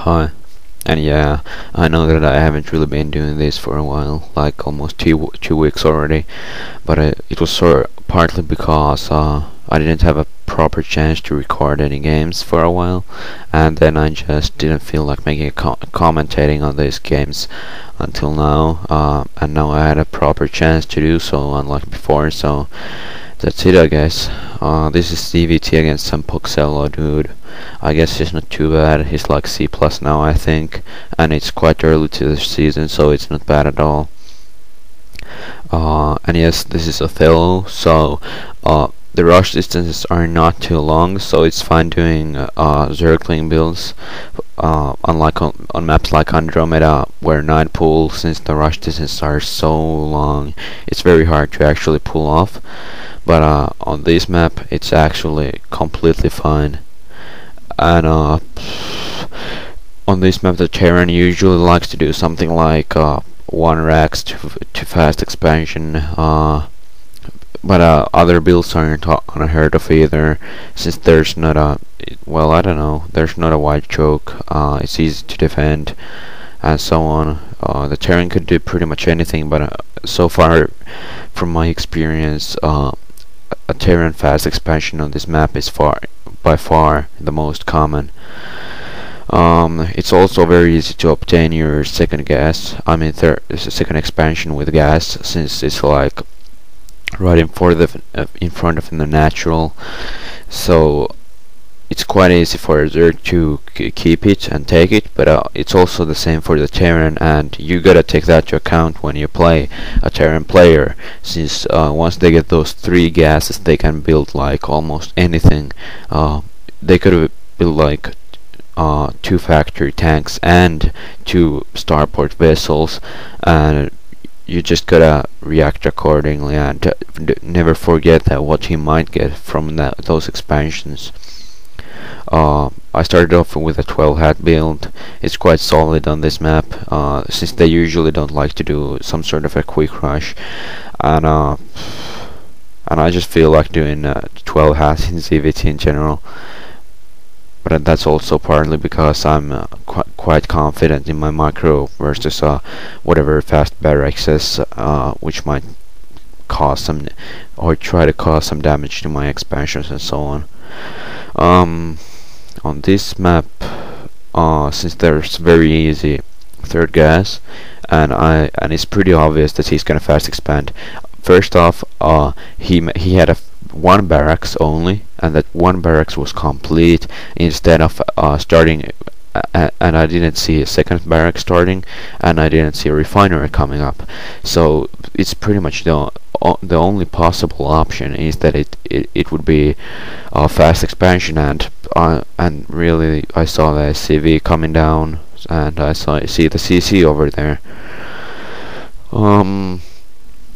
Hi. And yeah, I know that I haven't really been doing this for a while, like almost 2 weeks already, but it was partly because I didn't have a proper chance to record any games for a while, and then I just didn't feel like making commentating on these games until now, and now I had a proper chance to do so, unlike before. So that's it, I guess. This is ZvT against some Othello dude. I guess he's not too bad. He's like C+ now, I think, and it's quite early to the season, so it's not bad at all. And yes, this is Othello, so the rush distances are not too long, so it's fine doing circling builds. Unlike on maps like Andromeda, where night pool, since the rush distances are so long, it's very hard to actually pull off. But on this map, it's actually completely fine. And on this map, the terrain usually likes to do something like 1 rax to fast expansion. But other builds aren't unheard of either, since there's not a I don't know, there's not a wide choke. It's easy to defend, and so on. The terrain could do pretty much anything, but so far, from my experience, a terrain fast expansion on this map is by far the most common. It's also very easy to obtain your second gas. I mean, second expansion with gas, since it's like right in front of the natural. So it's quite easy for Ahzz to keep it and take it, but it's also the same for the terrain, and you gotta take that to account when you play a terrain player, since once they get those 3 gases, they can build like almost anything. They could build like 2 factory tanks and 2 starport vessels, and you just gotta react accordingly, and never forget that what you might get from those expansions. I started off with a 12 hat build. It's quite solid on this map, since they usually don't like to do some sort of a quick rush, and I just feel like doing 12 hats in ZvT in general. But that's also partly because I'm quite confident in my macro versus whatever fast barracks is, which might cause some or try to cause some damage to my expansions and so on. On this map, since there's very easy third gas, and it's pretty obvious that he's gonna fast expand. First off, he had 1 barracks only, and that 1 barracks was complete instead of starting. And I didn't see a second barrack starting, and I didn't see a refinery coming up. So it's pretty much the only possible option is that it would be a fast expansion, and really I saw the CV coming down, and I see the CC over there.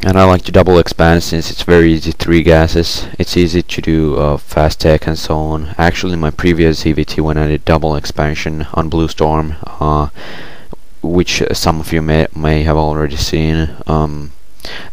And I like to double expand, since it's very easy 3 gases. It's easy to do fast tech and so on. Actually, in my previous ZvT, when I did double expansion on Blue Storm, which some of you may have already seen,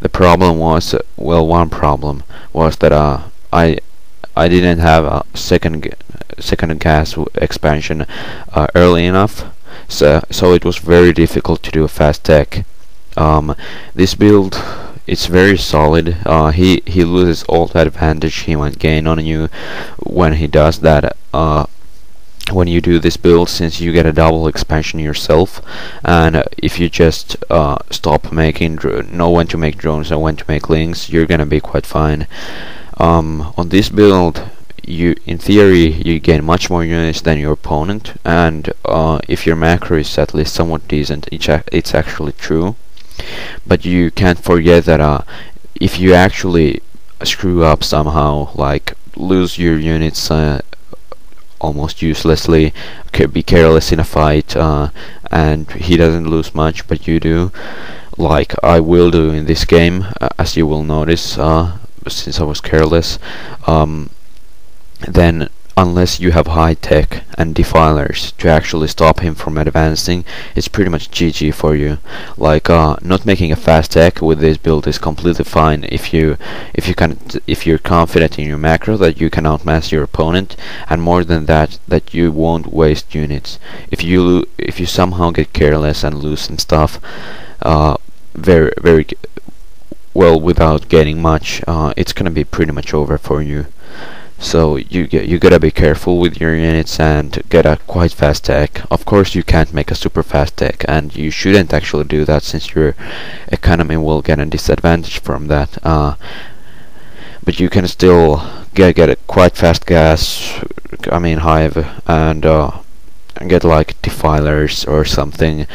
the problem was, one problem was that I didn't have a second gas expansion early enough, so it was very difficult to do a fast tech. This build, it's very solid. He loses all that advantage he might gain on you when he does that. When you do this build, since you get a double expansion yourself, and if you just stop know when to make drones and when to make links, you're gonna be quite fine. On this build, in theory, you gain much more units than your opponent, and if your macro is at least somewhat decent, it's actually true. But you can't forget that if you actually screw up somehow, like lose your units almost uselessly, be careless in a fight, and he doesn't lose much, but you do, like I will do in this game, as you will notice, since I was careless, then unless you have high tech and defilers to actually stop him from advancing, it's pretty much GG for you. Like not making a fast tech with this build is completely fine if you're confident in your macro that you can outmass your opponent, and more than that, that you won't waste units. If you somehow get careless and lose some stuff very well without getting much, it's gonna be pretty much over for you. So you gotta be careful with your units and get a quite fast tech. Of course you can't make a super fast tech, and you shouldn't actually do that since your economy will get a disadvantage from that. But you can still get a quite fast gas, I mean hive, and get like defilers or something.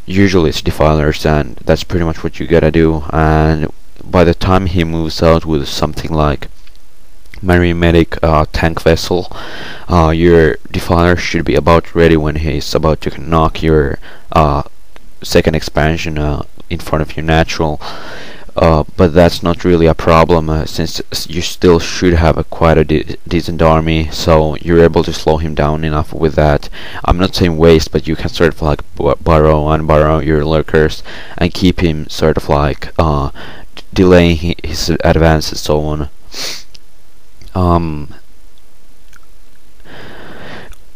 Usually it's defilers, and that's pretty much what you gotta do. And by the time he moves out with something like Marine Medic tank vessel, your defiler should be about ready when he's about to knock your second expansion in front of your natural. But that's not really a problem, since you still should have quite a decent army, so you're able to slow him down enough with that. I'm not saying waste, but you can sort of like borrow your lurkers and keep him sort of like delaying his advance and so on.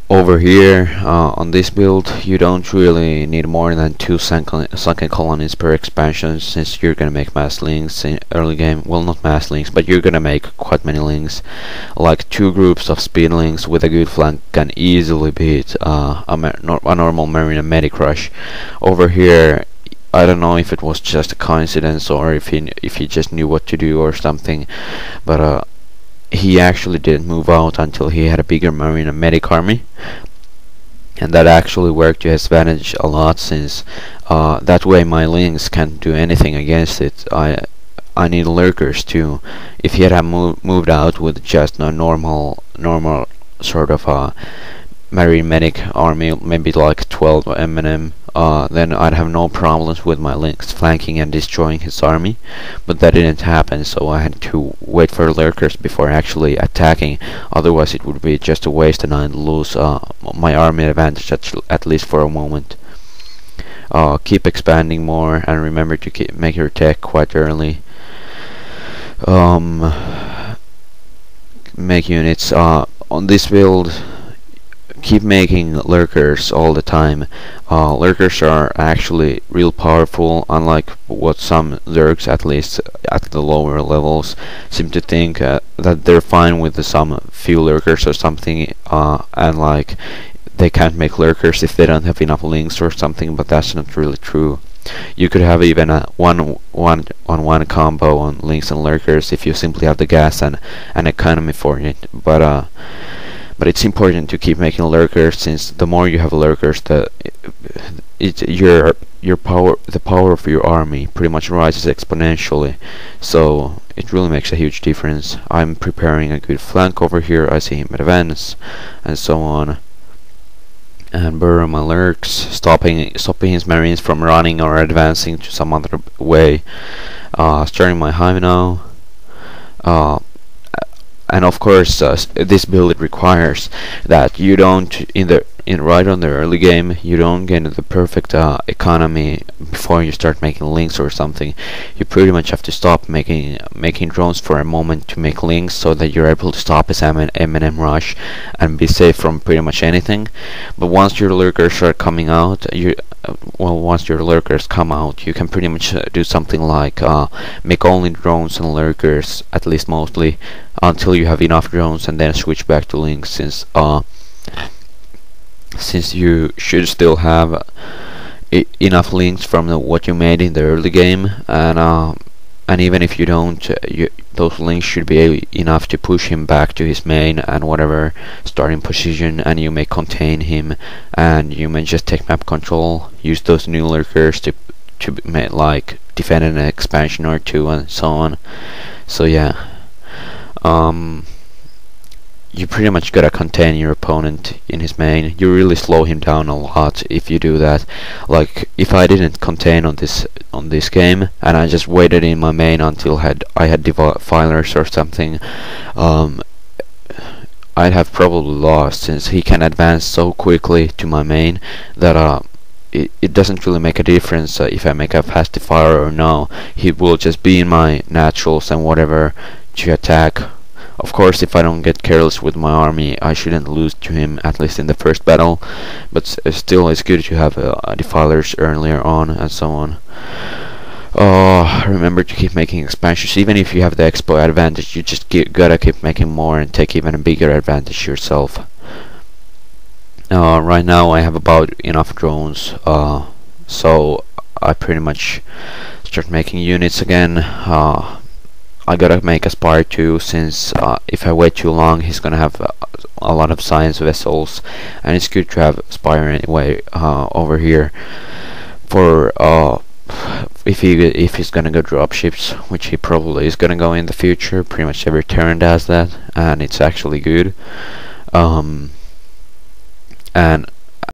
Over here on this build, you don't really need more than 2 sunken colonies per expansion, since you're gonna make mass links in early game. Well, not mass links, but you're gonna make quite many links. Like 2 groups of speed links with a good flank can easily beat a normal Marine and Medic rush. Over here, I don't know if it was just a coincidence or if he just knew what to do or something, but he actually didn't move out until he had a bigger Marine and Medic army, and that actually worked to his advantage a lot, since that way my links can't do anything against it. I need lurkers too. If he had moved out with just a normal sort of Marine Medic army, maybe like 12 M&M, then I'd have no problems with my links flanking and destroying his army. But that didn't happen, so I had to wait for lurkers before actually attacking. Otherwise it would be just a waste, and I'd lose my army advantage at least for a moment. Keep expanding more, and remember to make your tech quite early. Make units on this build. Keep making lurkers all the time. Lurkers are actually real powerful, unlike what some zergs, at least at the lower levels, seem to think that they're fine with some few lurkers or something, and like they can't make lurkers if they don't have enough links or something, but that's not really true. You could have even a one-on-one combo on links and lurkers if you simply have the gas and an economy for it, but it's important to keep making lurkers, since the more you have lurkers, the power of your army pretty much rises exponentially. So it really makes a huge difference. I'm preparing a good flank over here. I see him advance, and so on. And burrow my lurks, stopping his marines from running or advancing to some other way. Starting my hive now. And of course, this build, it requires that you don't right on the early game, you don't get the perfect economy before you start making links or something. You pretty much have to stop making drones for a moment to make links, so that you're able to stop his M&M rush and be safe from pretty much anything. But once your lurkers start coming out, once your lurkers come out, you can pretty much do something like make only drones and lurkers, at least mostly, until you have enough drones, and then switch back to links, since you should still have enough links from what you made in the early game, and even if you don't, those links should be enough to push him back to his main and whatever starting position, and you may contain him, and you may just take map control, use those new lurkers to like defend an expansion or two, and so on. So yeah, you pretty much gotta contain your opponent in his main. You really slow him down a lot if you do that. Like if I didn't contain on this game, and I just waited in my main until I had defilers or something, I'd have probably lost, since he can advance so quickly to my main that it doesn't really make a difference if I make a fast fire or no. He will just be in my naturals and whatever to attack. Of course, if I don't get careless with my army, I shouldn't lose to him, at least in the first battle, but still it's good to have defilers earlier on and so on. Remember to keep making expansions. Even if you have the expo advantage, you just gotta keep making more and take even a bigger advantage yourself. Right now I have about enough drones, so I pretty much start making units again. I gotta make a spire too, since if I wait too long he's gonna have a lot of science vessels, and it's good to have spire anyway over here for if he's gonna go drop ships, which he probably is gonna go in the future. Pretty much every turn does that, and it's actually good. And